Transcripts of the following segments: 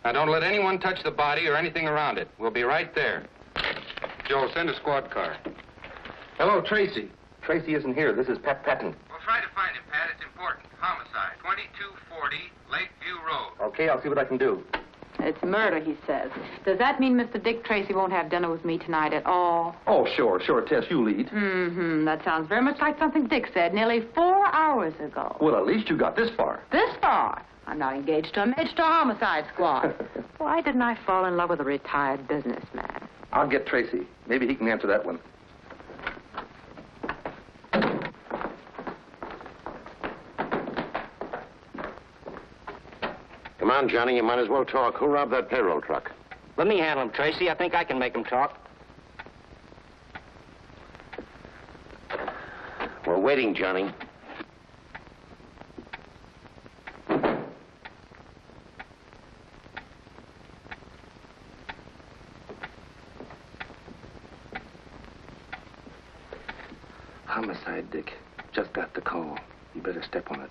Now, don't let anyone touch the body or anything around it. We'll be right there. Joe, send a squad car. Hello, Tracy. Tracy isn't here. This is Pat Patton. Well, try to find him, Pat. It's important. Homicide. 2240 Lakeview Road. Okay, I'll see what I can do. It's murder, he says. Does that mean Mr. Dick Tracy won't have dinner with me tonight at all? Oh, sure, Tess, you lead. Mm-hmm. That sounds very much like something Dick said nearly 4 hours ago. Well, at least you got this far. This far? I'm not engaged to a Major homicide squad. Why didn't I fall in love with a retired businessman? I'll get Tracy. Maybe he can answer that one. Come on, Johnny, you might as well talk. Who robbed that payroll truck? Let me handle him, Tracy. I think I can make him talk. We're waiting, Johnny. Homicide, Dick. Just got the call. You better step on it.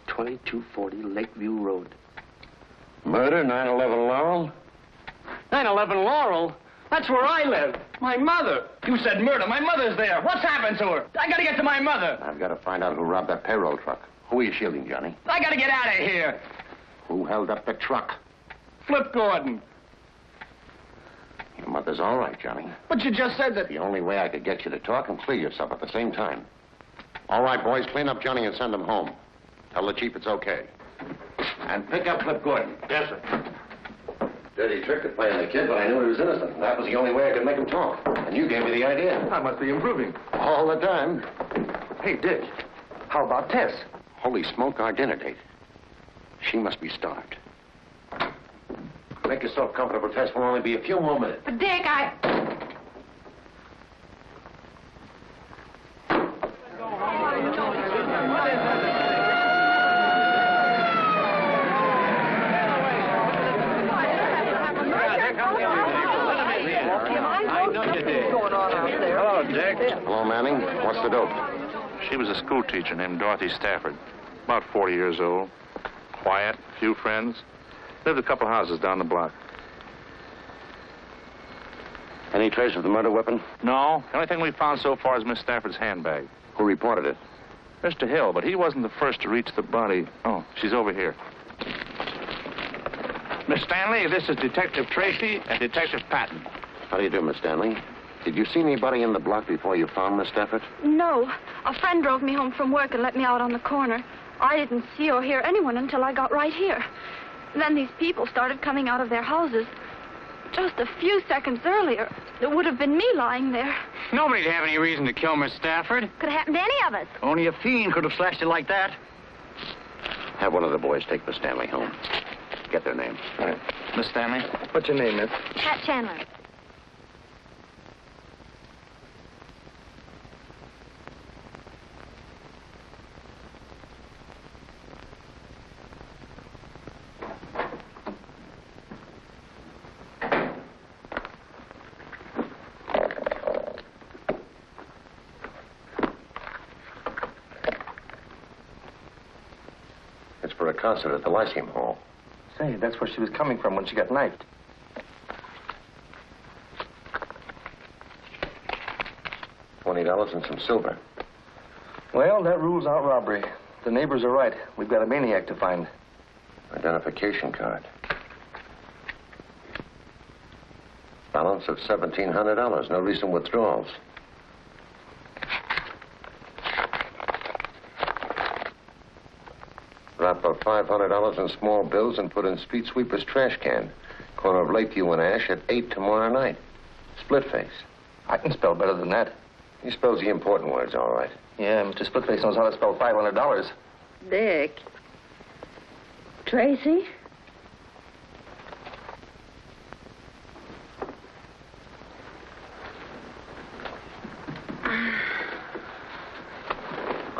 2240 Lakeview Road. Murder, 911 Laurel? 911 Laurel? That's where I live. My mother. You said murder. My mother's there. What's happened to her? I gotta get to my mother. I've got to find out who robbed that payroll truck. Who are you shielding, Johnny? I gotta get out of here. Who held up the truck? Flip Gordon. Your mother's all right, Johnny. But you just said that... The only way I could get you to talk and clear yourself at the same time. All right, boys, clean up Johnny and send him home. Tell the chief it's okay. And pick up Flip Gordon. Yes, sir. Dirty trick to play on the kid, but I knew he was innocent. That was the only way I could make him talk. And you gave me the idea. I must be improving. All the time. Hey, Dick, how about Tess? Holy smoke, our dinner date. She must be starved. Make yourself comfortable, Tess. Will only be a few more minutes. But, Dick, Hello, Dick. Hello, Manning. What's the dope? She was a school teacher named Dorothy Stafford. About 40 years old. Quiet, few friends. Lived a couple houses down the block. Any trace of the murder weapon? No. The only thing we found so far is Miss Stafford's handbag. Who reported it? Mr. Hill, but he wasn't the first to reach the body. Oh, she's over here. Miss Stanley, this is Detective Tracy and Detective Patton. How do you do, Miss Stanley? Did you see anybody in the block before you found Miss Stafford? No. A friend drove me home from work and let me out on the corner. I didn't see or hear anyone until I got right here. Then these people started coming out of their houses. Just a few seconds earlier, it would have been me lying there. Nobody'd have any reason to kill Miss Stafford. Could have happened to any of us. Only a fiend could have slashed it like that. Have one of the boys take Miss Stanley home. Get their name. All right. Miss Stanley? What's your name, miss? Pat Chandler. It's for a concert at the Lyceum Hall. Say, that's where she was coming from when she got knifed. $20 and some silver. Well, that rules out robbery. The neighbors are right. We've got a maniac to find. Identification card. Balance of $1,700. No recent withdrawals. Drop of $500 in small bills and put in street sweeper's trash can. Corner of Lakeview and Ash at 8 tomorrow night. Splitface. I can spell better than that. He spells the important words all right. Yeah, Mr. Splitface knows how to spell $500. Dick. Tracy?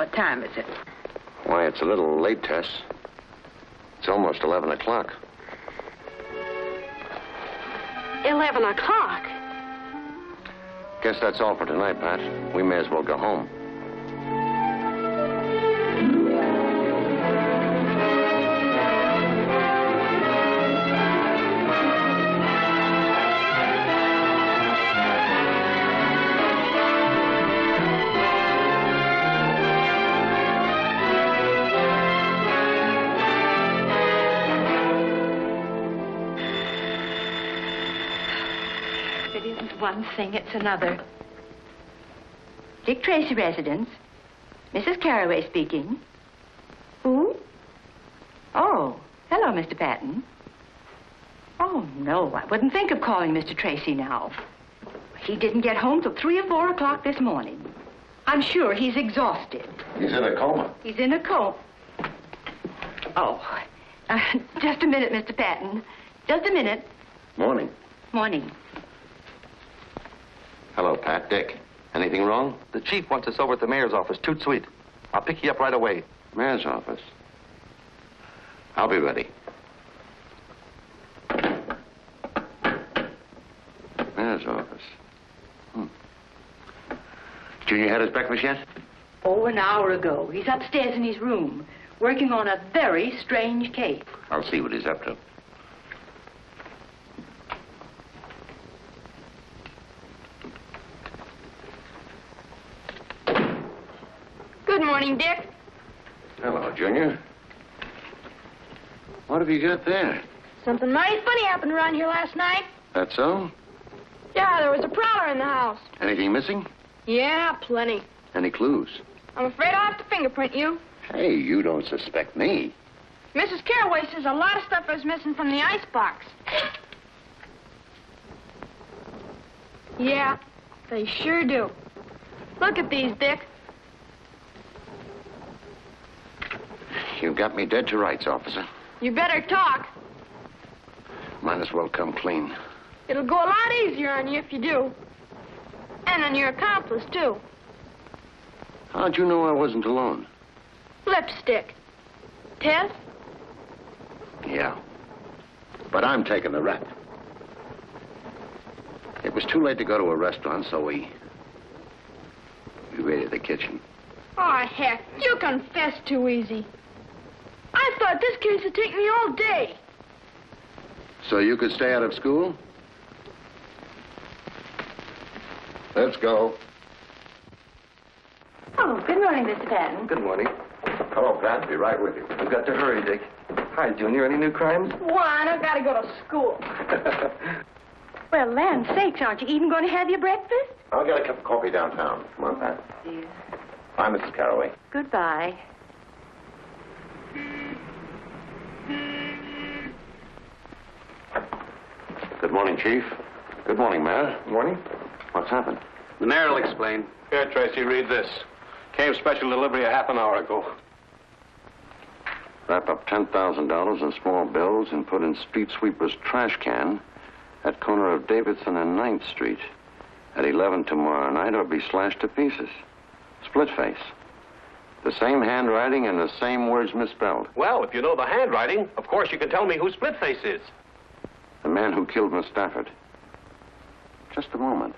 what time is it? Why, it's a little late, Tess. It's almost 11 o'clock. 11 o'clock? Guess that's all for tonight, Pat. We may as well go home. one thing, it's another. Dick Tracy residence. Mrs. Carraway speaking. Who? Oh, hello, Mr. Patton. Oh, no, I wouldn't think of calling Mr. Tracy now. He didn't get home till 3 or 4 o'clock this morning. I'm sure he's exhausted. He's in a coma. He's in a coma. Oh, just a minute, Mr. Patton. Just a minute. Morning. Morning. Hello, Pat. Dick. Anything wrong? The chief wants us over at the mayor's office. Toot sweet. I'll pick you up right away. Mayor's office. I'll be ready. Mayor's office. Junior had his breakfast yet? Oh, an hour ago. He's upstairs in his room, working on a very strange case. I'll see what he's up to. Good morning, Dick. Hello, Junior. What have you got there? Something mighty funny happened around here last night. That so? Yeah, there was a prowler in the house. Anything missing? Yeah, plenty. Any clues? I'm afraid I'll have to fingerprint you. Hey, you don't suspect me. Mrs. Carraway says a lot of stuff is missing from the icebox. Yeah, they sure do. Look at these, Dick. You've got me dead to rights, officer. You better talk. Might as well come clean. It'll go a lot easier on you if you do. And on your accomplice, too. How'd you know I wasn't alone? Lipstick. Tess? Yeah. But I'm taking the rap. It was too late to go to a restaurant, so we raided the kitchen. Oh, heck, you confess too easy. I thought this case would take me all day. So you could stay out of school? Let's go. Oh, good morning, Mr. Patton. Good morning. Hello, Pat. Be right with you. I've got to hurry, Dick. Hi, Junior. Any new crimes? One, I've got to go to school. Well, land sakes, aren't you even going to have your breakfast? I'll get a cup of coffee downtown. Come on, Pat. Dear. Bye, Mrs. Carraway. Goodbye. Good morning, Chief. Good morning, Mayor. Morning. What's happened? The mayor will explain. Here, Tracy, read this. Came special delivery a half an hour ago. Wrap up $10,000 in small bills and put in street sweeper's trash can at corner of Davidson and 9th Street at 11 tomorrow night or be slashed to pieces. Splitface. The same handwriting and the same words misspelled. Well, if you know the handwriting, of course you can tell me who Splitface is. The man who killed Miss Stafford. Just a moment.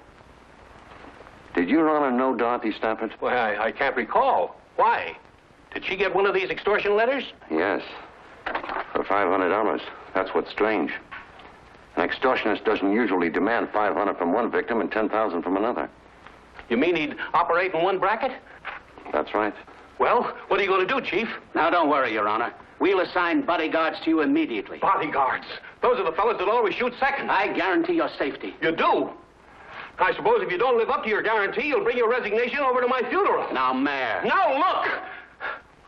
Did Your Honor know Dorothy Stafford? Well, I can't recall. Why? Did she get one of these extortion letters? Yes. For $500. That's what's strange. An extortionist doesn't usually demand $500 from one victim and $10,000 from another. You mean he'd operate in one bracket? That's right. Well, what are you going to do, Chief? Now, don't worry, Your Honor. We'll assign bodyguards to you immediately. Bodyguards. Those are the fellas that always shoot second. I guarantee your safety. You do? I suppose if you don't live up to your guarantee, you'll bring your resignation over to my funeral. Now, Mayor. Now, look!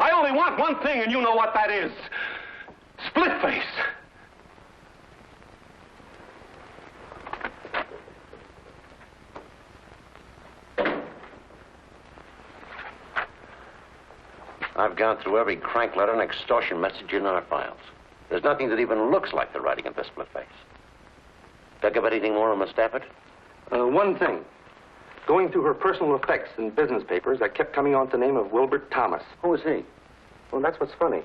I only want one thing, and you know what that is. Splitface. I've gone through every crank letter and extortion message in our files. There's nothing that even looks like the writing of this Splitface. Think of anything more on Miss Stafford? One thing. Going through her personal effects in business papers, I kept coming on to the name of Wilbert Thomas. Who is he? Well, that's what's funny.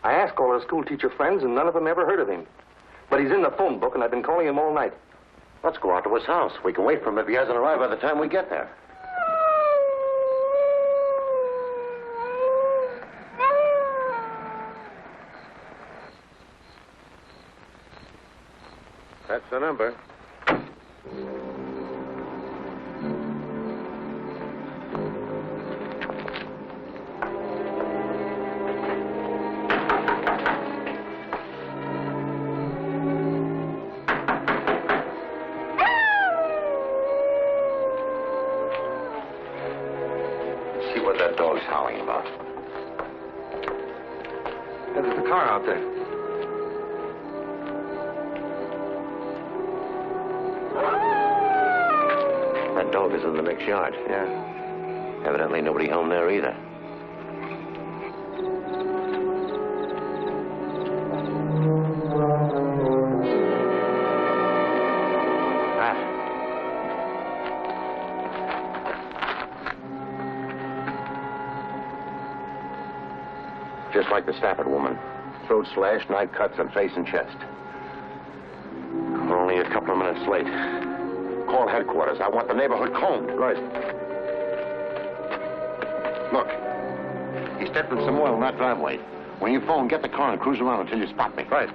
I asked all her school teacher friends, and none of them ever heard of him. But he's in the phone book, and I've been calling him all night. Let's go out to his house. We can wait for him if he hasn't arrived by the time we get there. That's the number. what that dog's howling about. There's the car out there. That dog is in the next yard. Yeah. Evidently nobody home there either. Just like the Stafford woman. Throat slashed, knife cuts on face and chest. We're only a couple of minutes late. Call headquarters. I want the neighborhood combed. Right. Look. He stepped in some oil in that driveway. When you phone, get the car and cruise around until you spot me. Right.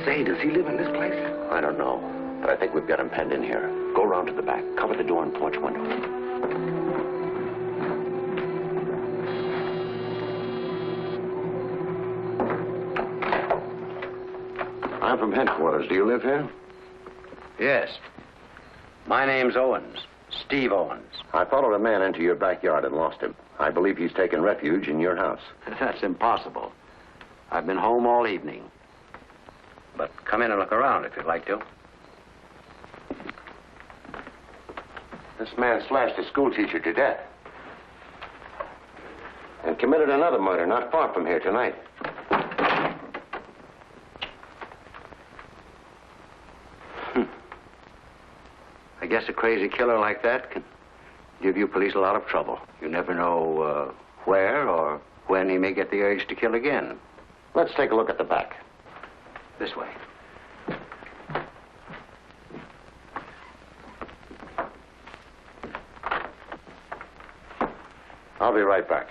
Say, does he live in this place? I don't know, but I think we've got him penned in here. Go around to the back. Cover the door and porch window. I'm from headquarters. Do you live here? Yes. My name's Owens. Steve Owens. I followed a man into your backyard and lost him. I believe he's taken refuge in your house. That's impossible. I've been home all evening. But come in and look around if you'd like to. This man slashed a schoolteacher to death. And committed another murder not far from here tonight. I guess a crazy killer like that can give you police a lot of trouble. You never know where or when he may get the urge to kill again. Let's take a look at the back. This way. I'll be right back.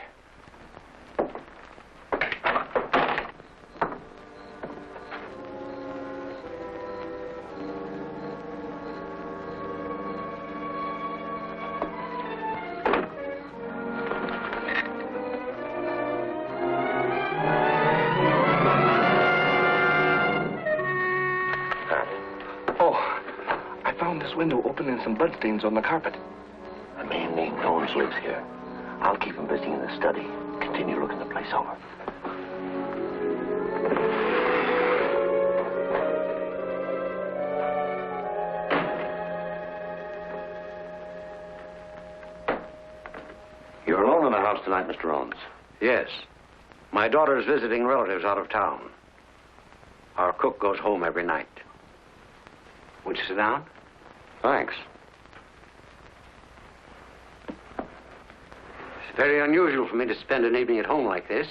Window open and some bloodstains on the carpet. A man named Owens lives here. I'll keep him busy in the study. Continue looking the place over. You're alone in the house tonight, Mr. Owens. Yes. My daughter's visiting relatives out of town. Our cook goes home every night. Would you sit down? Thanks. It's very unusual for me to spend an evening at home like this.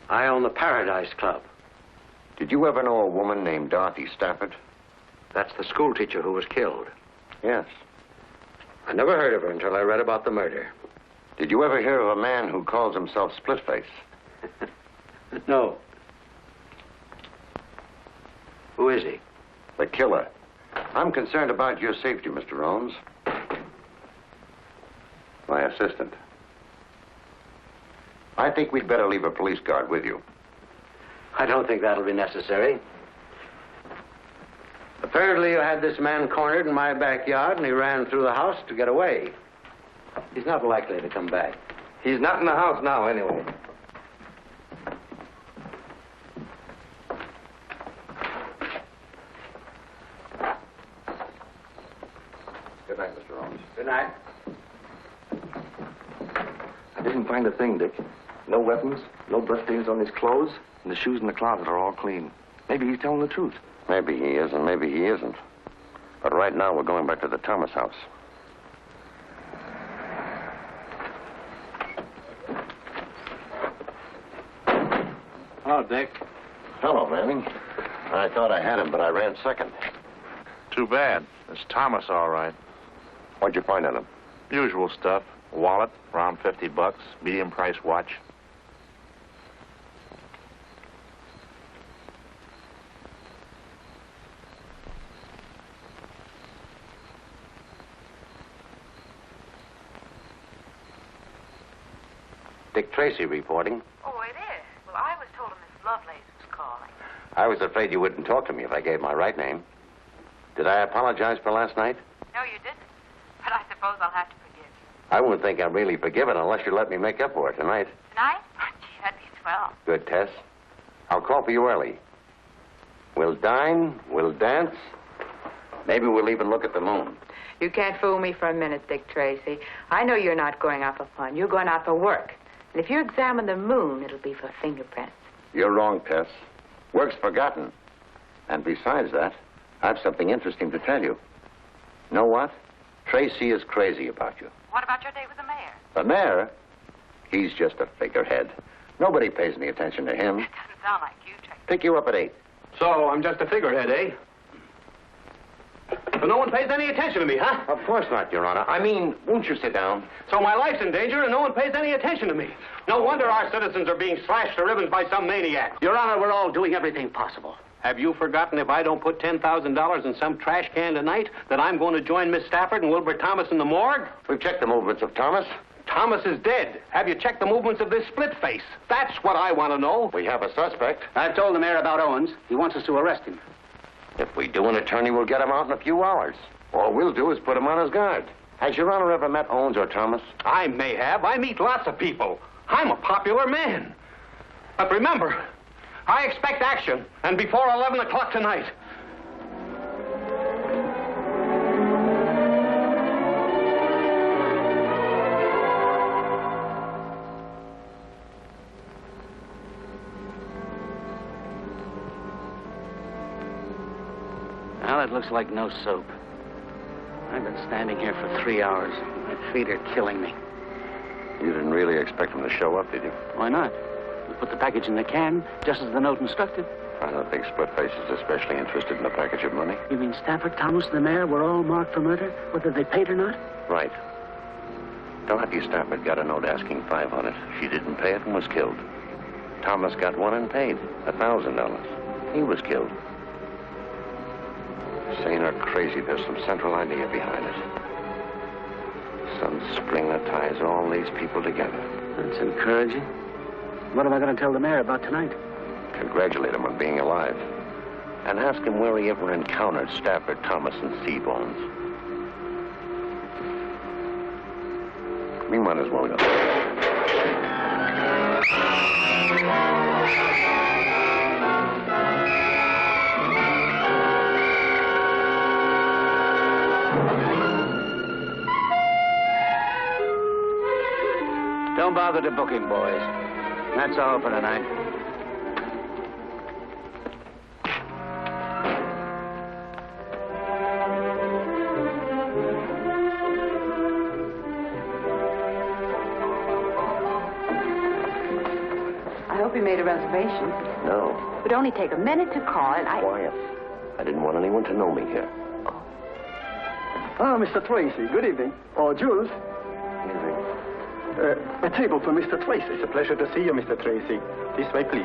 I own the Paradise Club. Did you ever know a woman named Dorothy Stafford? That's the schoolteacher who was killed. Yes. I never heard of her until I read about the murder. Did you ever hear of a man who calls himself Splitface? No. Who is he? The killer. I'm concerned about your safety, Mr. Owens. My assistant. I think we'd better leave a police guard with you. I don't think that'll be necessary. Apparently you had this man cornered in my backyard and he ran through the house to get away. He's not likely to come back. He's not in the house now, anyway. Good night, Mr. Owens. Good night. I didn't find a thing, Dick. No weapons, no bloodstains on his clothes, and the shoes in the closet are all clean. Maybe he's telling the truth. Maybe he is, and maybe he isn't. But right now, we're going back to the Thomas house. Hello, Dick. Hello, Manning. I thought I had him, but I ran second. Too bad. It's Thomas, all right. What'd you find on him? Usual stuff. Wallet, around $50. Medium price watch. Dick Tracy reporting. Oh, it is? Well, I was told Miss Lovelace was calling. I was afraid you wouldn't talk to me if I gave my right name. Did I apologize for last night? No, you didn't. But I suppose I'll have to forgive you. I won't think I'm really forgiven unless you let me make up for it tonight. Tonight? Gee, that'd be swell. Good, Tess. I'll call for you early. We'll dine, we'll dance. Maybe we'll even look at the moon. You can't fool me for a minute, Dick Tracy. I know you're not going out for fun. You're going out for work. And if you examine the moon, it'll be for fingerprints. You're wrong, Tess. Work's forgotten. And besides that, I've something interesting to tell you. Know what? Tracy is crazy about you. What about your date with the mayor? The mayor? He's just a figurehead. Nobody pays any attention to him. That doesn't sound like you, Tracy. Pick you up at 8. So I'm just a figurehead, eh? So no one pays any attention to me, huh? Of course not, Your Honor. I mean, won't you sit down? So my life's in danger and no one pays any attention to me. No wonder our citizens are being slashed to ribbons by some maniac. Your Honor, we're all doing everything possible. Have you forgotten if I don't put $10,000 in some trash can tonight that I'm going to join Miss Stafford and Wilbur Thomas in the morgue? We've checked the movements of Thomas. Thomas is dead. Have you checked the movements of this Splitface? That's what I want to know. We have a suspect. I've told the mayor about Owens. He wants us to arrest him. If we do, an attorney will get him out in a few hours. All we'll do is put him on his guard. Has Your Honor ever met Owens or Thomas? I may have. I meet lots of people. I'm a popular man. But remember, I expect action, and before 11 o'clock tonight. Well, it looks like no soap. I've been standing here for 3 hours. My feet are killing me. You didn't really expect him to show up, did you? Why not? We put the package in the can, just as the note instructed. I don't think Splitface is especially interested in a package of money. You mean Stafford, Thomas, and the mayor were all marked for murder, whether they paid or not? Right. Dorothy Stafford got a note asking $500. She didn't pay it and was killed. Thomas got one and paid $1,000. He was killed. Sane or crazy, there's some central idea behind it. Some spring that ties all these people together. That's encouraging. What am I going to tell the mayor about tonight? Congratulate him on being alive. And ask him where he ever encountered Stafford, Thomas, and Seabones. We might as well go. Don't bother to book him, boys. That's all for tonight. I hope you made a reservation. No. It would only take a minute to call, and Quiet. I didn't want anyone to know me here. Ah, Mr. Tracy, good evening. Oh, Jules. Evening. A table for Mr. Tracy. It's a pleasure to see you, Mr. Tracy. This way, please.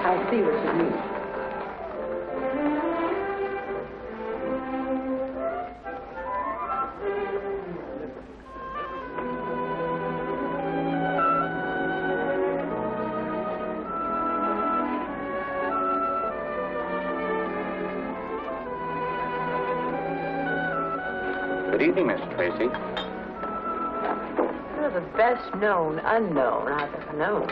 I'll see what you need. Good evening, Mr. Tracy. You're the best known unknown I've ever known.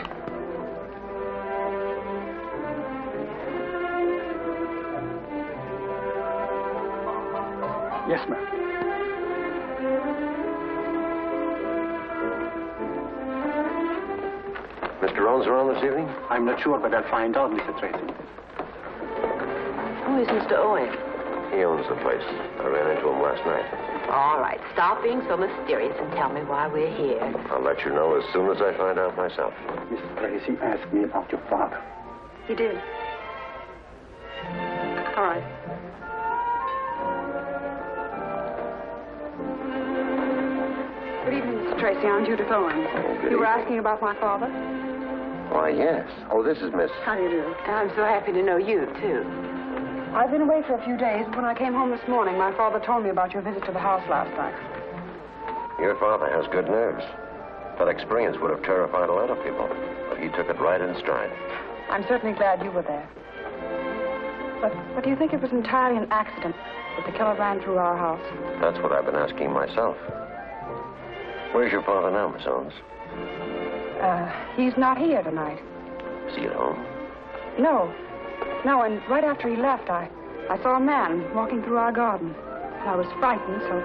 Yes, ma'am. Mr. Owens around this evening? I'm not sure, but I'll find out, Mr. Tracy. Who is Mr. Owen? He owns the place. I ran into him last night. All right, stop being so mysterious and tell me why we're here. I'll let you know as soon as I find out myself. Miss Tracy asked me about your father. He did. All right. Good evening, Mr. Tracy. I'm Judith Owen. You were asking about my father? Why, yes. Oh, this is Miss... How do you do? I'm so happy to know you, too. I've been away for a few days, but when I came home this morning, my father told me about your visit to the house last night. Your father has good nerves. That experience would have terrified a lot of people, but he took it right in stride. I'm certainly glad you were there. But do you think it was entirely an accident that the killer ran through our house? That's what I've been asking myself. Where's your father now, Miss Owens? He's not here tonight. Is he at home? No, and right after he left, I saw a man walking through our garden. I was frightened, so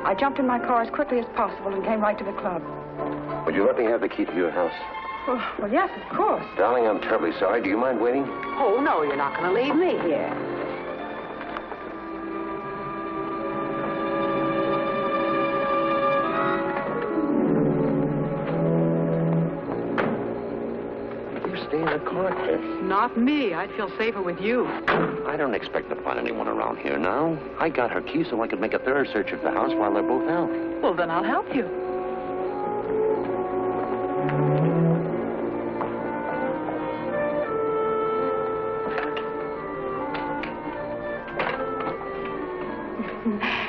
I jumped in my car as quickly as possible and came right to the club. Would you let me have the key to your house? Well, yes, of course. Darling, I'm terribly sorry. Do you mind waiting? Oh, no, you're not going to leave me here. Stay in the car, Tess. Not me. I'd feel safer with you. I don't expect to find anyone around here now. I got her key so I could make a thorough search of the house while they're both out. Well, then I'll help you.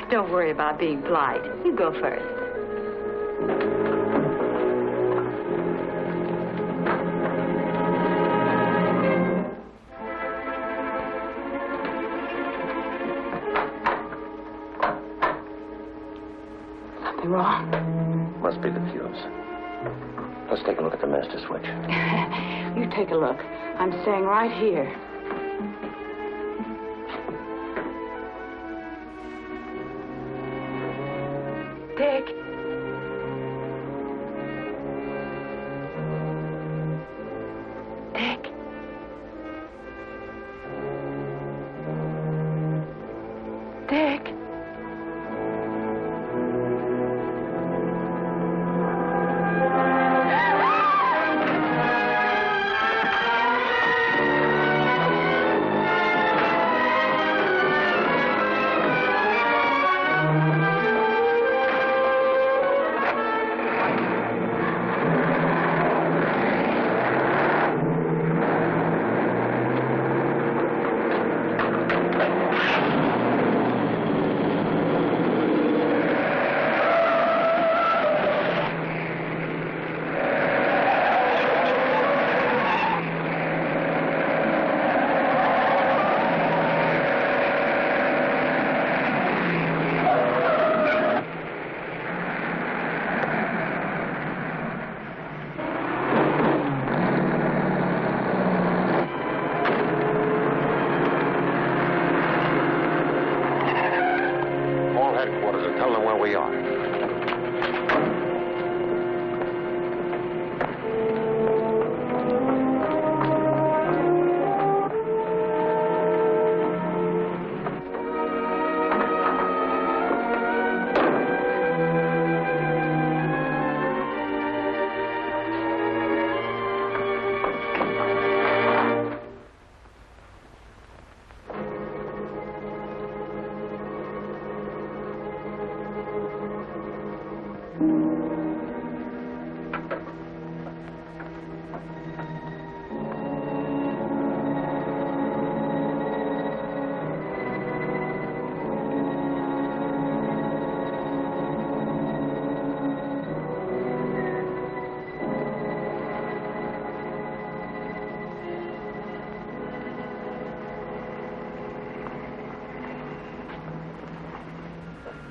Don't worry about being polite. You go first. Wrong. Must be the fuse. Let's take a look at the master switch. You take a look. I'm staying right here. Dick. Dick. Dick.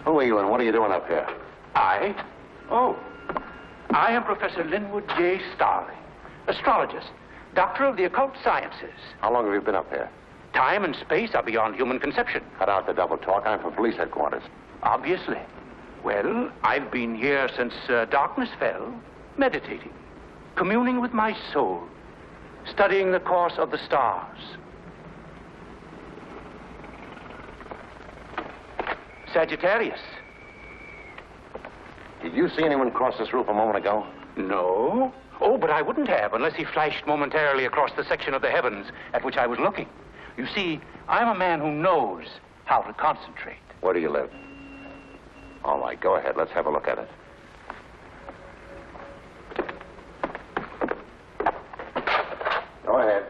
Who are you and what are you doing up here? I am Professor Linwood J. Starling, astrologist, doctor of the occult sciences. How long have you been up here? Time and space are beyond human conception. Cut out the double talk. I'm from police headquarters. Obviously. Well, I've been here since darkness fell, meditating, communing with my soul, studying the course of the stars. Sagittarius. Did you see anyone cross this roof a moment ago? No. Oh, but I wouldn't have unless he flashed momentarily across the section of the heavens at which I was looking. You see, I'm a man who knows how to concentrate. Where do you live? All right, go ahead. Let's have a look at it. Go ahead.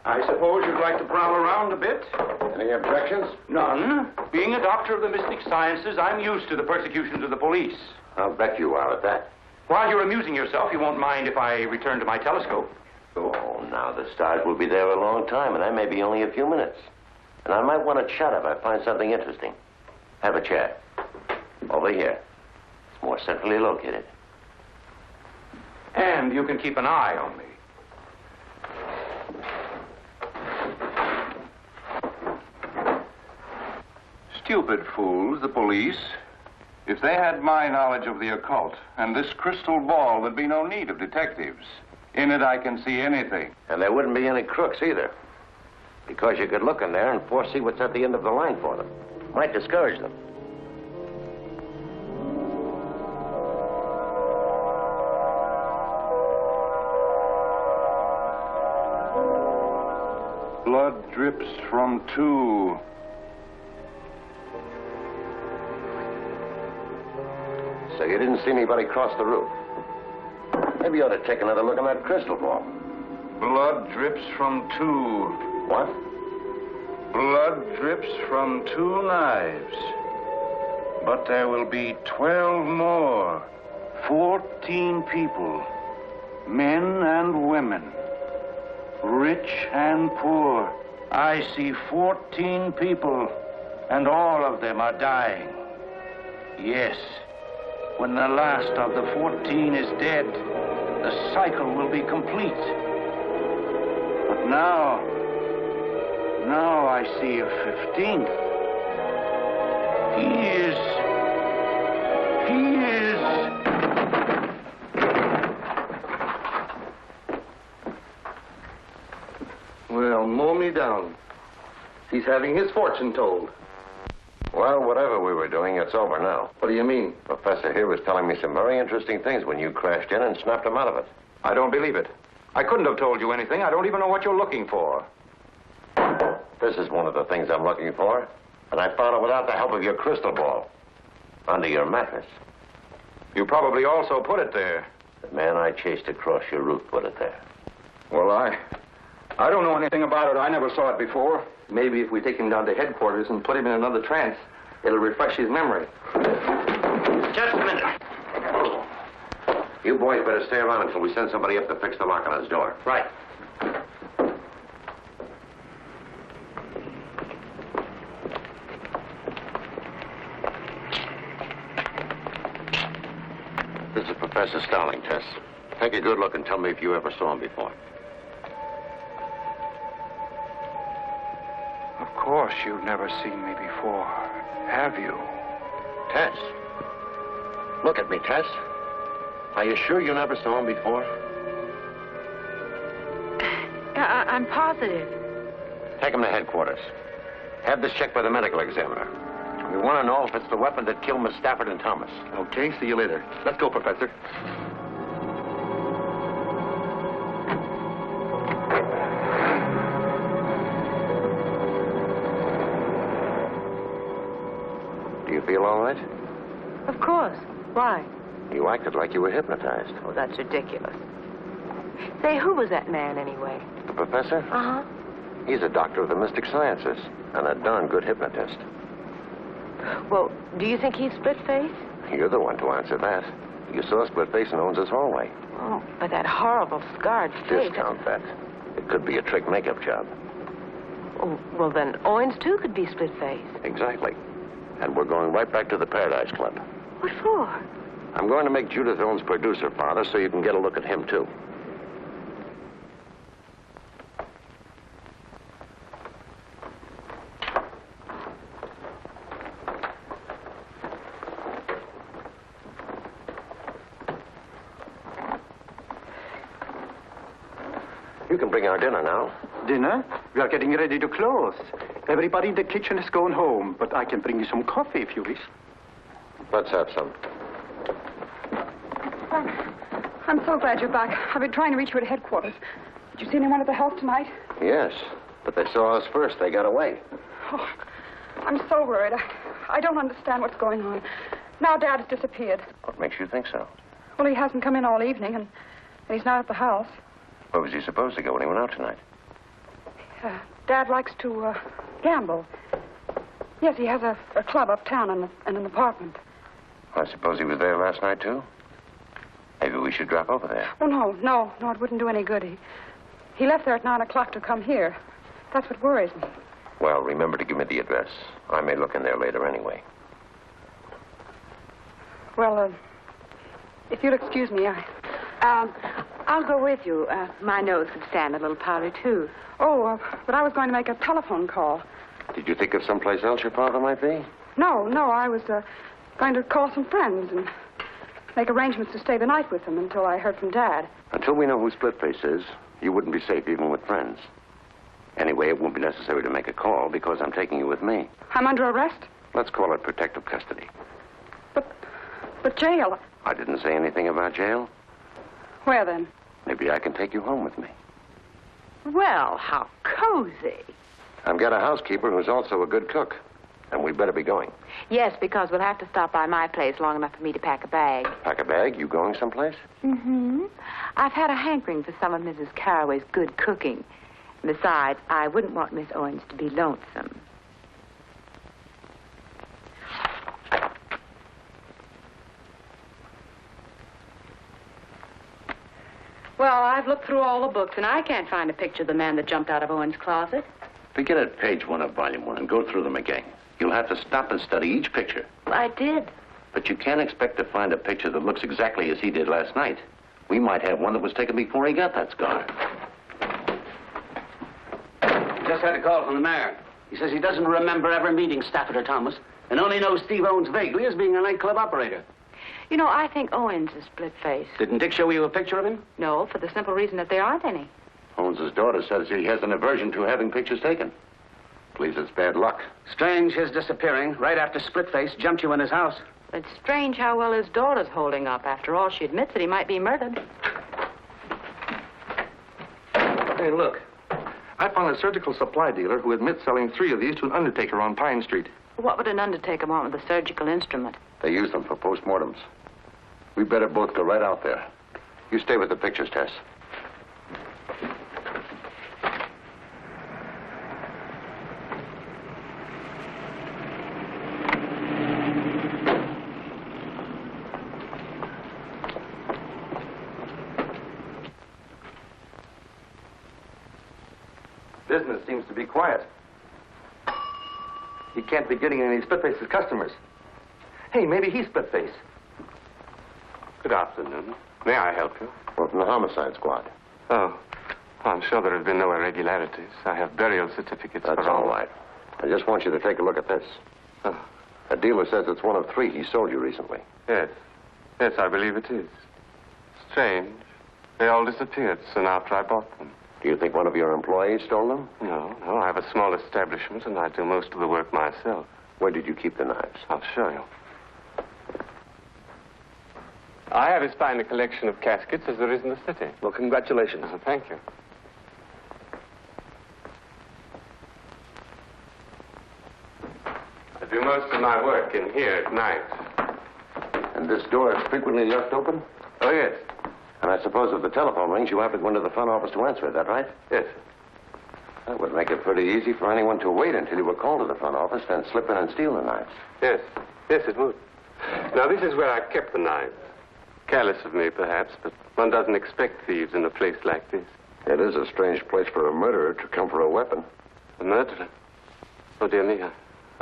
I suppose you'd like to prowl around a bit? Any objections? None. Being a doctor of the mystic sciences, I'm used to the persecutions of the police. I'll bet you are at that. While you're amusing yourself, you won't mind if I return to my telescope. Oh, now the stars will be there a long time, and I may be only a few minutes. And I might want to chat if I find something interesting. Have a chair. Over here. It's more centrally located. And you can keep an eye on me. Stupid fools, the police. If they had my knowledge of the occult and this crystal ball, there'd be no need of detectives. In it, I can see anything. And there wouldn't be any crooks either. Because you could look in there and foresee what's at the end of the line for them. Might discourage them. Blood drips from two. So you didn't see anybody cross the roof. Maybe you ought to take another look at that crystal ball. Blood drips from two. What? Blood drips from two knives. But there will be 12 more. 14 people. Men and women. Rich and poor. I see 14 people, and all of them are dying. Yes. When the last of the 14 is dead, the cycle will be complete. But now I see a 15th. He is... Well, mow me down. He's having his fortune told. Well, whatever we were doing, it's over now. What do you mean? Professor here was telling me some very interesting things when you crashed in and snapped him out of it. I don't believe it. I couldn't have told you anything. I don't even know what you're looking for. This is one of the things I'm looking for. And I found it without the help of your crystal ball. Under your mattress. You probably also put it there. The man I chased across your roof put it there. Well, I don't know anything about it. I never saw it before. Maybe if we take him down to headquarters and put him in another trance, it'll refresh his memory. Just a minute. You boys better stay around until we send somebody up to fix the lock on his door. Right. This is Professor Starling, Tess. Take a good look and tell me if you ever saw him before. Of course you've never seen me before, have you? Tess. Look at me, Tess. Are you sure you never saw him before? I'm positive. Take him to headquarters. Have this checked by the medical examiner. We want to know if it's the weapon that killed Miss Stafford and Thomas. Okay, see you later. Let's go, Professor. Do you feel all right? Of course. Why? You acted like you were hypnotized. Oh, that's ridiculous. Say, who was that man anyway? The professor? Uh-huh. He's a doctor of the mystic sciences and a darn good hypnotist. Well, do you think he's Splitface? You're the one to answer that. You saw Splitface and owns his hallway. Oh, but that horrible scarred face. Discount that. It could be a trick makeup job. Oh, well, then Owens, too, could be Splitface. Exactly. And we're going right back to the Paradise Club. What for? I'm going to make Judith Owens producer, Father, so you can get a look at him, too. You can bring our dinner now. Dinner? We are getting ready to close. Everybody in the kitchen is going home, but I can bring you some coffee if you wish. Let's have some. I'm so glad you're back. I've been trying to reach you at headquarters. Did you see anyone at the house tonight? Yes, but they saw us first. They got away. Oh, I'm so worried. I don't understand what's going on. Now Dad has disappeared. What makes you think so? Well, he hasn't come in all evening, and he's not at the house. Where was he supposed to go when he went out tonight? Dad likes to gamble. Yes, he has a club uptown and an apartment. I suppose he was there last night, too? Maybe we should drop over there. Oh, no, it wouldn't do any good. He left there at 9 o'clock to come here. That's what worries me. Well, remember to give me the address. I may look in there later anyway. Well, if you'll excuse me, I'll go with you. My nose could stand a little powder, too. Oh, but I was going to make a telephone call. Did you think of someplace else your father might be? No, I was going to call some friends and make arrangements to stay the night with them until I heard from Dad. Until we know who Splitface is, you wouldn't be safe even with friends. Anyway, it won't be necessary to make a call because I'm taking you with me. I'm under arrest? Let's call it protective custody. But jail. I didn't say anything about jail. Where then? Maybe I can take you home with me. Well, how cozy. I've got a housekeeper who's also a good cook. And we'd better be going. Yes, because we'll have to stop by my place long enough for me to pack a bag. Pack a bag? You going someplace? Mm-hmm. I've had a hankering for some of Mrs. Carraway's good cooking. Besides, I wouldn't want Miss Owens to be lonesome. Well, I've looked through all the books, and I can't find a picture of the man that jumped out of Owen's closet. Begin at page 1 of volume 1 and go through them again. You'll have to stop and study each picture. I did. But you can't expect to find a picture that looks exactly as he did last night. We might have one that was taken before he got that scar. Just had a call from the mayor. He says he doesn't remember ever meeting Stafford or Thomas and only knows Steve Owens vaguely as being a nightclub operator. You know, I think Owens is Splitface. Didn't Dick show you a picture of him? No, for the simple reason that there aren't any. Owens' daughter says he has an aversion to having pictures taken. Believes it's bad luck. Strange his disappearing right after Splitface jumped you in his house. It's strange how well his daughter's holding up. After all, she admits that he might be murdered. Hey, look. I found a surgical supply dealer who admits selling 3 of these to an undertaker on Pine Street. What would an undertaker want with a surgical instrument? They use them for postmortems. We better both go right out there. You stay with the pictures, Tess. Business seems to be quiet. He can't be getting any Splitface's customers. Hey, maybe he's Splitface. Good afternoon. May I help you? Well, from the homicide squad. Oh, I'm sure there have been no irregularities. I have burial certificates That's for all right. I just want you to take a look at this. Oh. A dealer says it's one of 3 he sold you recently. Yes. Yes, I believe it is. Strange. They all disappeared soon after I bought them. Do you think one of your employees stole them? No. I have a small establishment, and I do most of the work myself. Where did you keep the knives? I'll show you. I have as fine a collection of caskets as there is in the city. Well, congratulations. Oh, thank you. I do most of my work in here at night. And this door is frequently left open? Oh, yes. And I suppose if the telephone rings, you have to go into the front office to answer it, is that right? Yes. That would make it pretty easy for anyone to wait until you were called to the front office, then slip in and steal the knives. Yes. Yes, it would. Now, this is where I kept the knives. Careless of me, perhaps, but one doesn't expect thieves in a place like this. It is a strange place for a murderer to come for a weapon. A murderer? Oh, dear me,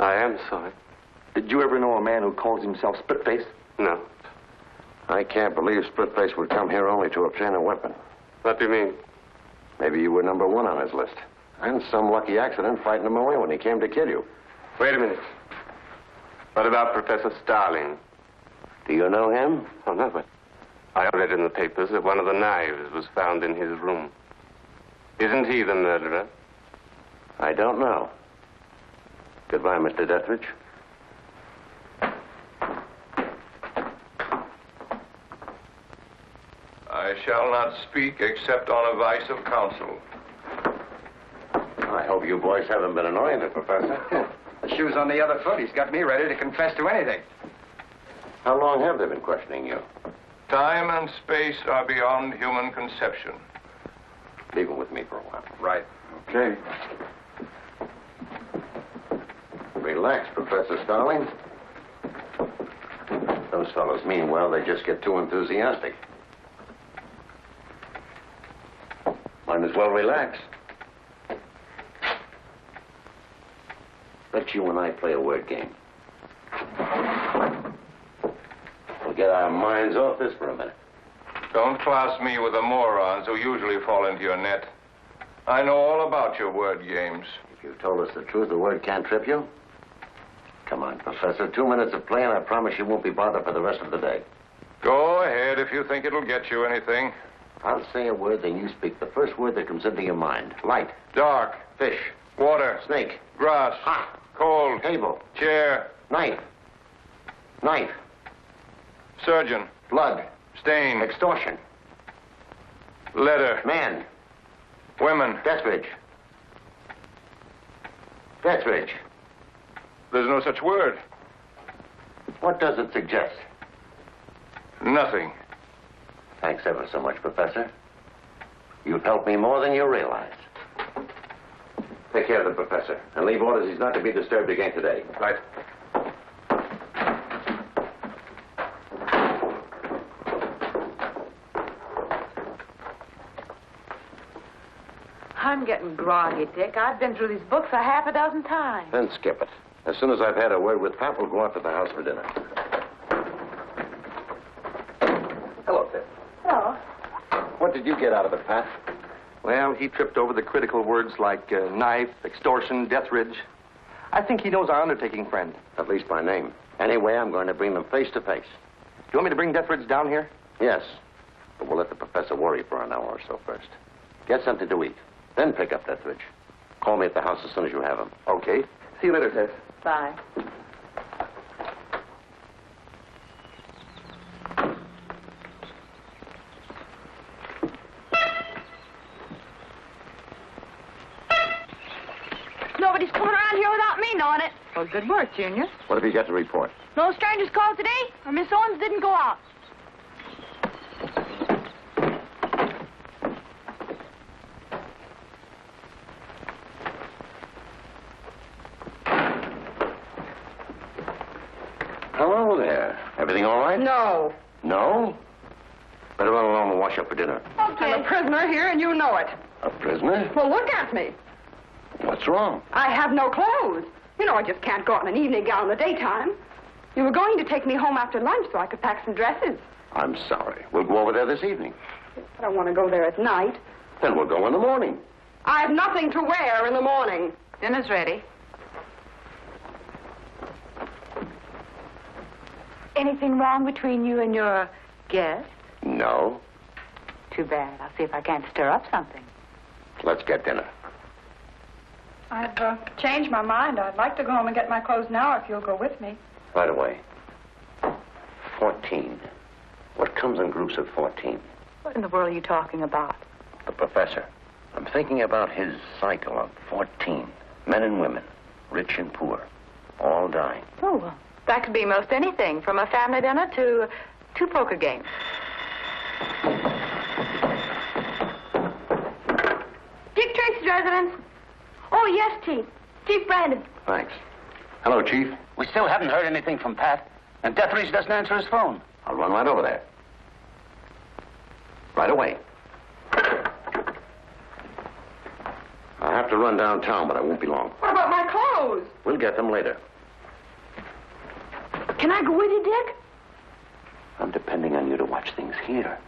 I am sorry. Did you ever know a man who calls himself Splitface? No. I can't believe Splitface would come here only to obtain a weapon. What do you mean? Maybe you were number 1 on his list. And some lucky accident frightened him away when he came to kill you. Wait a minute. What about Professor Starling? Do you know him? Oh, no, but I read in the papers that one of the knives was found in his room. Isn't he the murderer? I don't know. Goodbye, Mr. Deathridge. I shall not speak except on advice of counsel. I hope you boys haven't been annoying the professor. The shoe's on the other foot. He's got me ready to confess to anything. How long have they been questioning you? Time and space are beyond human conception. Leave him with me for a while. Right. Okay. Relax, Professor Starling. Those fellows mean well. They just get too enthusiastic. Might as well relax. Let you and I play a word game. We'll get our minds off this for a minute. Don't class me with the morons who usually fall into your net. I know all about your word games. If you told us the truth, the word can't trip you. Come on, Professor. 2 minutes of play, and I promise you won't be bothered for the rest of the day. Go ahead if you think it'll get you anything. I'll say a word, then you speak the first word that comes into your mind. Light. Dark. Fish. Water. Snake. Grass. Hot. Cold. Table. Chair. Knife. Knife. Surgeon. Blood. Stain. Extortion. Letter. Man. Women. Deathridge. Deathridge. There's no such word. What does it suggest? Nothing. Thanks ever so much, Professor. You've helped me more than you realize. Take care of the professor, and leave orders he's not to be disturbed again today. Right. I'm getting groggy, Dick. I've been through these books a half a dozen times. Then skip it. As soon as I've had a word with Pat, we'll go out to the house for dinner. Hello, Pip. Hello. What did you get out of it, Pat? Well, he tripped over the critical words like knife, extortion, Deathridge. I think he knows our undertaking friend. At least by name. Anyway, I'm going to bring them face to face. Do you want me to bring Deathridge down here? Yes. But we'll let the professor worry for an hour or so first. Get something to eat. Then pick up Deathridge. Call me at the house as soon as you have him. Okay. See you later, Tess. Bye. Nobody's coming around here without me knowing it. Well, good work, Junior. What have you got to report? No strangers called today, or Miss Owens didn't go out. Hello there. Everything all right? No. No? Better run along and wash up for dinner. Okay. I'm a prisoner here, and you know it. A prisoner? Well, look at me. What's wrong? I have no clothes. You know, I just can't go out in an evening gown in the daytime. You were going to take me home after lunch so I could pack some dresses. I'm sorry. We'll go over there this evening. I don't want to go there at night. Then we'll go in the morning. I have nothing to wear in the morning. Dinner's ready. Anything wrong between you and your guest? No. Too bad. I'll see if I can't stir up something. Let's get dinner. I've changed my mind. I'd like to go home and get my clothes now if you'll go with me. Right away. 14. What comes in groups of 14? What in the world are you talking about? The professor. I'm thinking about his cycle of 14. Men and women, rich and poor, all dying. Oh, well, that could be most anything, from a family dinner to 2 poker games. Dick Tracy's residence. Oh, yes, Chief. Chief Brandon. Thanks. Hello, Chief. We still haven't heard anything from Pat, and Deathridge doesn't answer his phone. I'll run right over there. Right away. I have to run downtown, but I won't be long. What about my clothes? We'll get them later. Can I go with you, Dick? I'm depending on you to watch things here.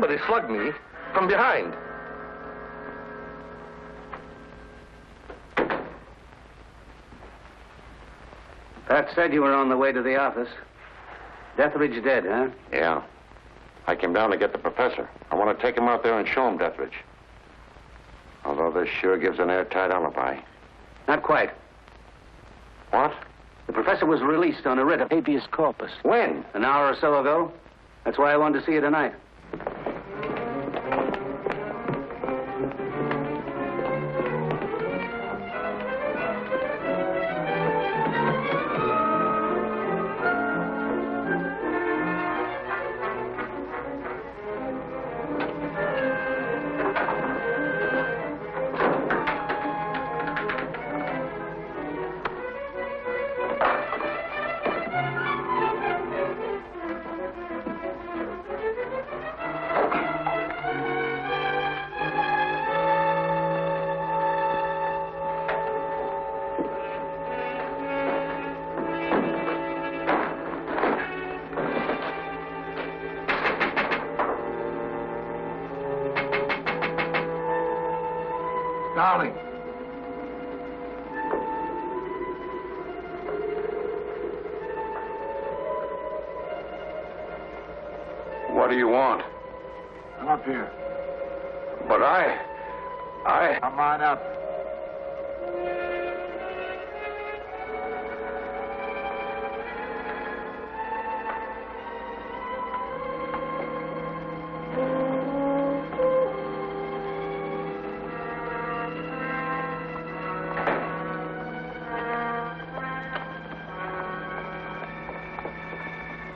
Somebody slugged me from behind. Pat said you were on the way to the office. Deathridge dead, huh? Yeah. I came down to get the professor. I want to take him out there and show him Deathridge. Although this sure gives an airtight alibi. Not quite. What? The professor was released on a writ of habeas corpus. When? An hour or so ago. That's why I wanted to see you tonight. Darling. What do you want? Come up here. But Come on up.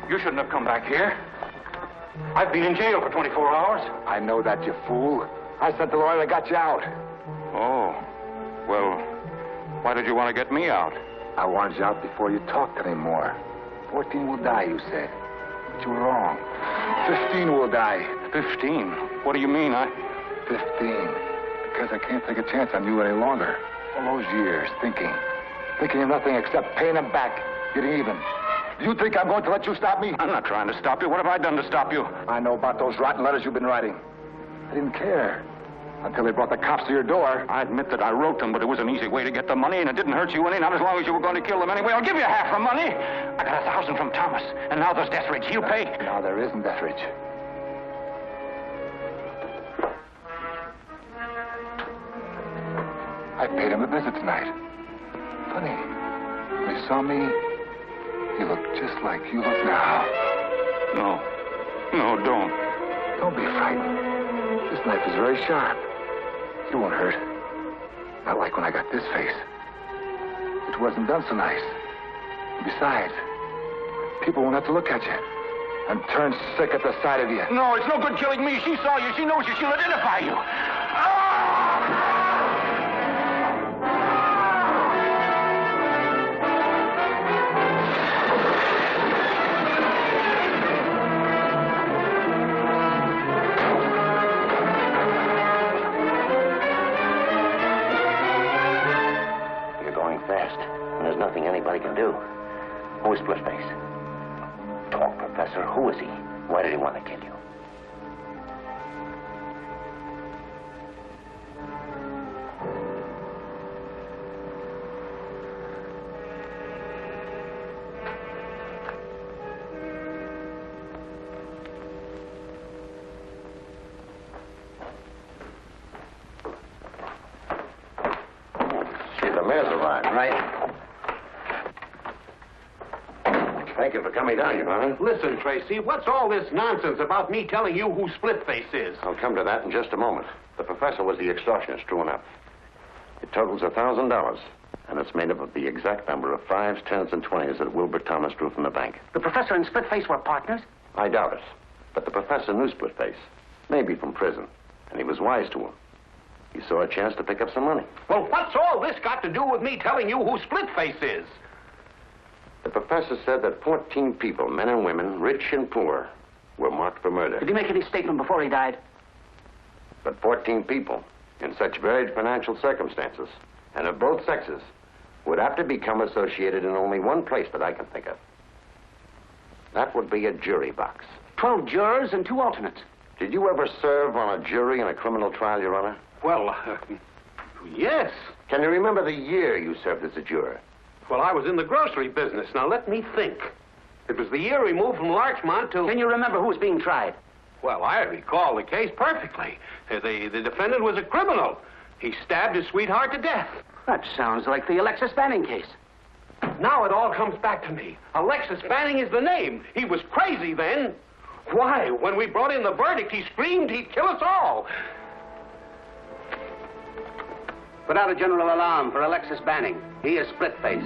You shouldn't have come back here. I've been in jail for 24 hours. I know that, you fool. I sent the lawyer that got you out. Oh. Well, why did you want to get me out? I wanted you out before you talked anymore. 14 will die, you said. But you were wrong. 15 will die. 15? What do you mean? 15. Because I can't take a chance on you any longer. All those years thinking of nothing except paying them back, getting even. Do you think I'm going to let you stop me? I'm not trying to stop you. What have I done to stop you? I know about those rotten letters you've been writing. I didn't care until they brought the cops to your door. I admit that I wrote them, but it was an easy way to get the money, and it didn't hurt you any, not as long as you were going to kill them anyway. I'll give you half the money. I got 1,000 from Thomas, and now there's Deathridge. He'll pay. No, there isn't Deathridge. I paid him a visit tonight. Funny. When he saw me, he looked just like you look now. No. No, don't. Don't be frightened. This knife is very sharp. You won't hurt. Not like when I got this face. It wasn't done so nice. Besides, people won't have to look at you and turn sick at the sight of you. No, it's no good killing me. She saw you. She knows you. She'll identify you. Nothing anybody can do. Who is Splitface? Talk, Professor. Who is he? Why did he want to kill you? See, the mayor's arrived. Right. Thank you for coming down, Your Honor. Listen, Tracy, what's all this nonsense about me telling you who Splitface is? I'll come to that in just a moment. The professor was the extortionist, true enough. It totals $1,000, and it's made up of the exact number of 5s, 10s, and 20s that Wilbur Thomas drew from the bank. The professor and Splitface were partners? I doubt it. But the professor knew Splitface, maybe from prison, and he was wise to him. He saw a chance to pick up some money. Well, what's all this got to do with me telling you who Splitface is? The professor said that 14 people, men and women, rich and poor, were marked for murder. Did he make any statement before he died? But 14 people, in such varied financial circumstances, and of both sexes, would have to become associated in only one place that I can think of. That would be a jury box. 12 jurors and 2 alternates. Did you ever serve on a jury in a criminal trial, Your Honor? Well, yes. Can you remember the year you served as a juror? Well, I was in the grocery business. Now, let me think. It was the year we moved from Larchmont to... Can you remember who was being tried? Well, I recall the case perfectly. The defendant was a criminal. He stabbed his sweetheart to death. That sounds like the Alexis Banning case. Now it all comes back to me. Alexis Banning is the name. He was crazy then. Why, when we brought in the verdict, he screamed he'd kill us all. Put out a general alarm for Alexis Banning. He is Splitface.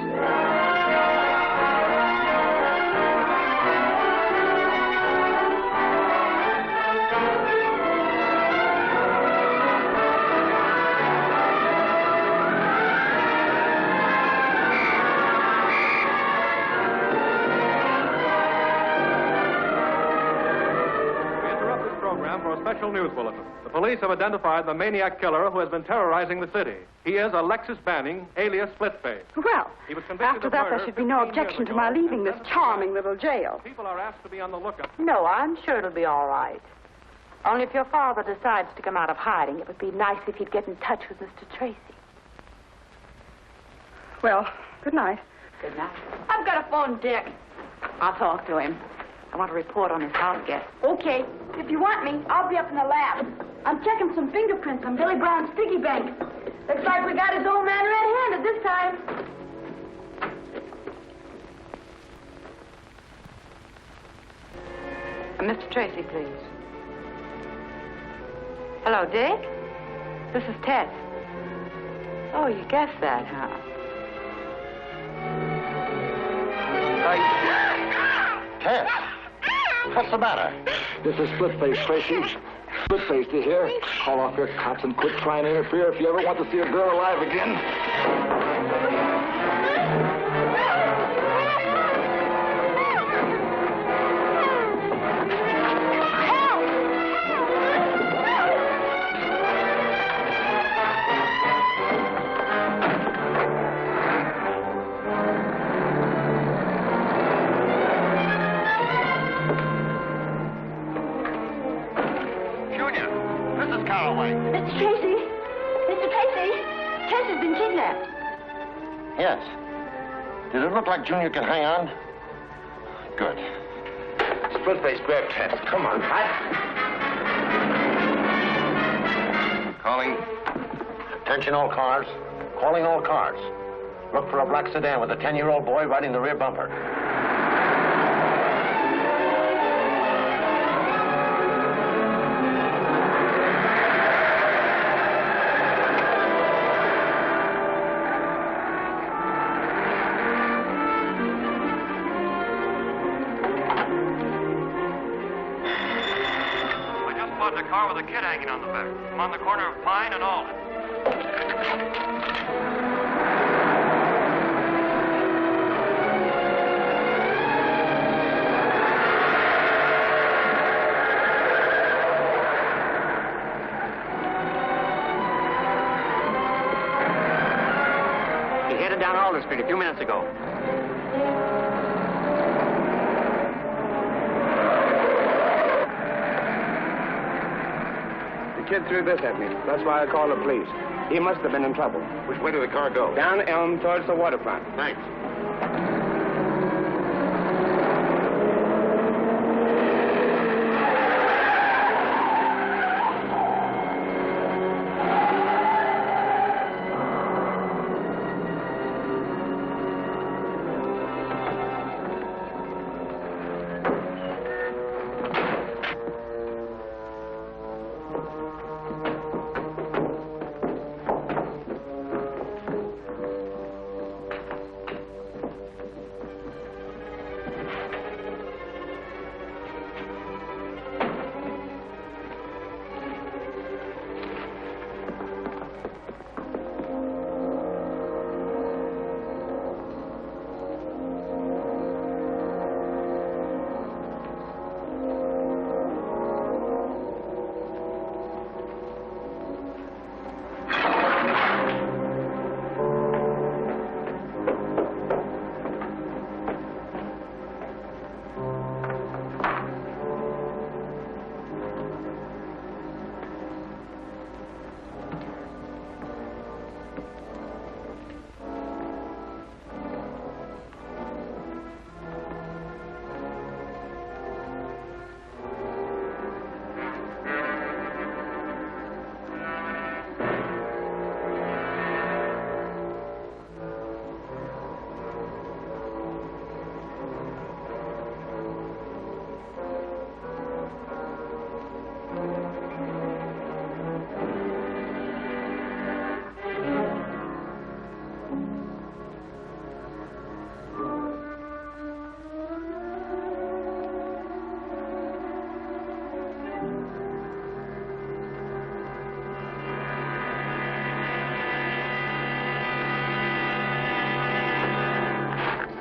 Special news bulletin. The police have identified the maniac killer who has been terrorizing the city. He is Alexis Banning, alias Splitface. Well, He was convicted after of that, murder there should be no 15 objection years to ago. my leaving this charming little jail. People are asked to be on the lookout. No, I'm sure it'll be all right. Only if your father decides to come out of hiding, it would be nice if he'd get in touch with Mr. Tracy. Well, good night. Good night. I've got a phone, Dick. I'll talk to him. I want to report on his house guest. Okay. If you want me, I'll be up in the lab. I'm checking some fingerprints on Billy Brown's piggy bank. Looks like we got his old man red-handed this time. Mr. Tracy, please. Hello, Dick? This is Tess. Oh, you guessed that, huh? Tess, what's the matter? This is Splitface, Tracy. Splitface, do you hear? Call off your cops and quit trying to interfere if you ever want to see a girl alive again. Mr. Tracy! Mr. Tracy! Tess has been kidnapped. Yes. Did it look like Junior could hang on? Good. Splitface, grab Tess. Come on. Calling. Attention all cars. Calling all cars. Look for a black sedan with a 10-year-old boy riding the rear bumper. A car with a kid hanging on the back. I'm on the corner of Pine and Alden. He headed down Alden Street a few minutes ago. The kid threw this at me. That's why I called the police. He must have been in trouble. Which way did the car go? Down Elm towards the waterfront. Thanks.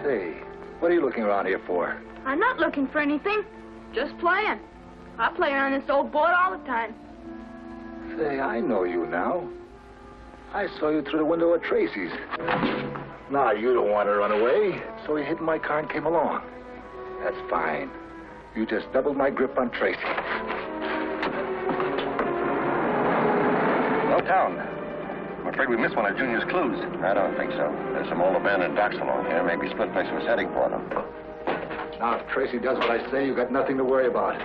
Say, what are you looking around here for? I'm not looking for anything. Just playing. I play on this old boat all the time. Say, I know you now. I saw you through the window at Tracy's. Now, you don't want to run away, so you hid in my car and came along. That's fine. You just doubled my grip on Tracy. No town. I'm afraid we missed one of Junior's clues. I don't think so. There's some old abandoned docks along here. Maybe Splitface was heading for them. Now, if Tracy does what I say, you've got nothing to worry about.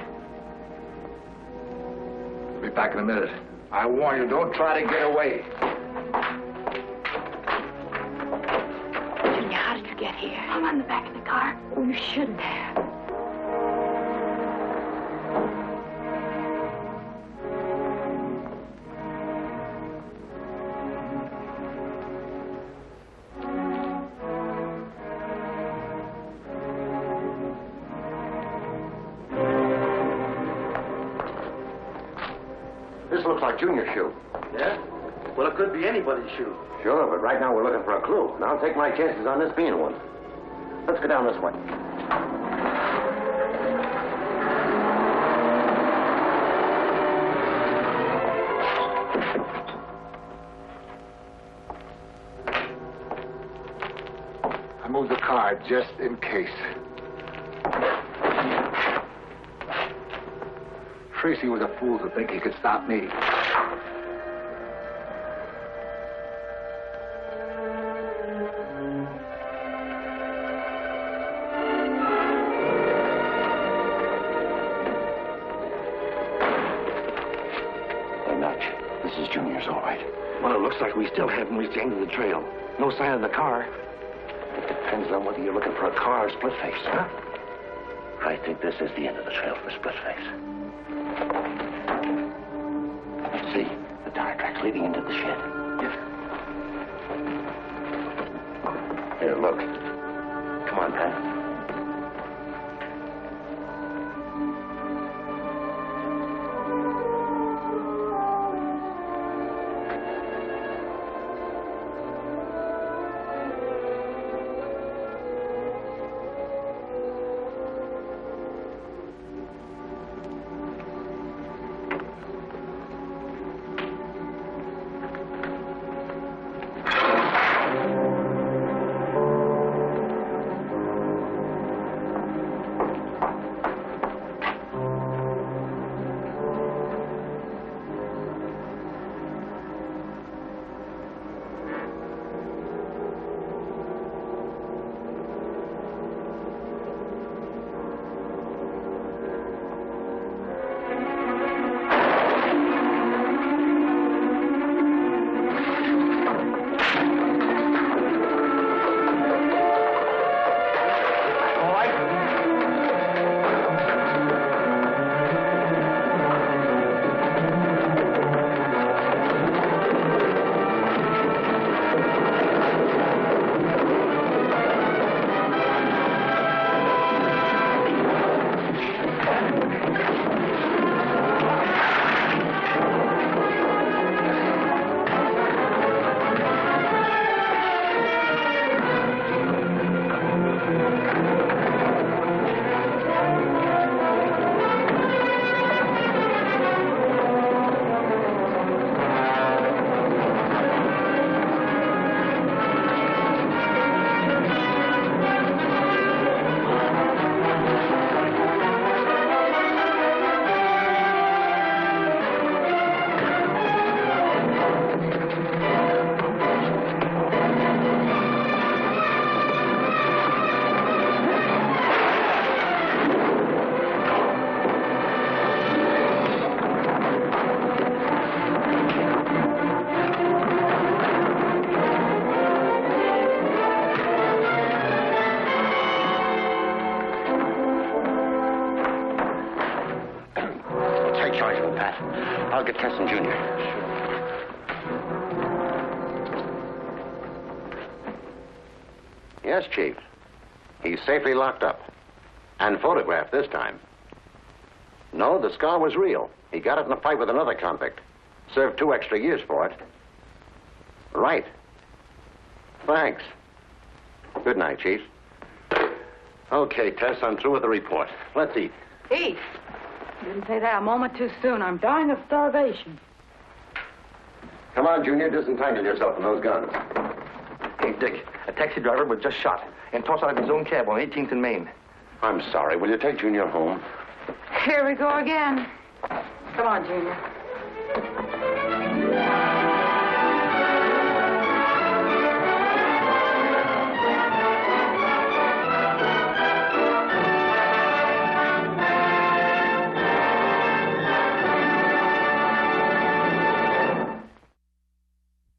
I'll be back in a minute. I warn you, don't try to get away. Junior, how did you get here? I'm on the back of the car. Oh, you shouldn't have. This looks like Junior's shoe. Yeah? Well, it could be anybody's shoe. Sure, but right now we're looking for a clue. And I'll take my chances on this being one. Let's go down this way. I moved the car just in case. Tracy was a fool to think he could stop me. This is Junior's, all right. Well, it looks like we still haven't reached the end of the trail. No sign of the car. Depends on whether you're looking for a car or Splitface, huh? I think this is the end of the trail for Splitface. See, the tire tracks leading into the shed. Yes. Here, look. Come on, Pat. I'll get Keston Jr. Yes, Chief. He's safely locked up. And photographed this time. No, the scar was real. He got it in a fight with another convict. Served 2 extra years for it. Right. Thanks. Good night, Chief. Okay, Tess, I'm through with the report. Let's eat. Eat? You didn't say that a moment too soon. I'm dying of starvation. Come on, Junior, disentangle yourself from those guns. Hey, Dick, a taxi driver was just shot and tossed out of his own cab on 18th and Main. I'm sorry. Will you take Junior home? Here we go again. Come on, Junior.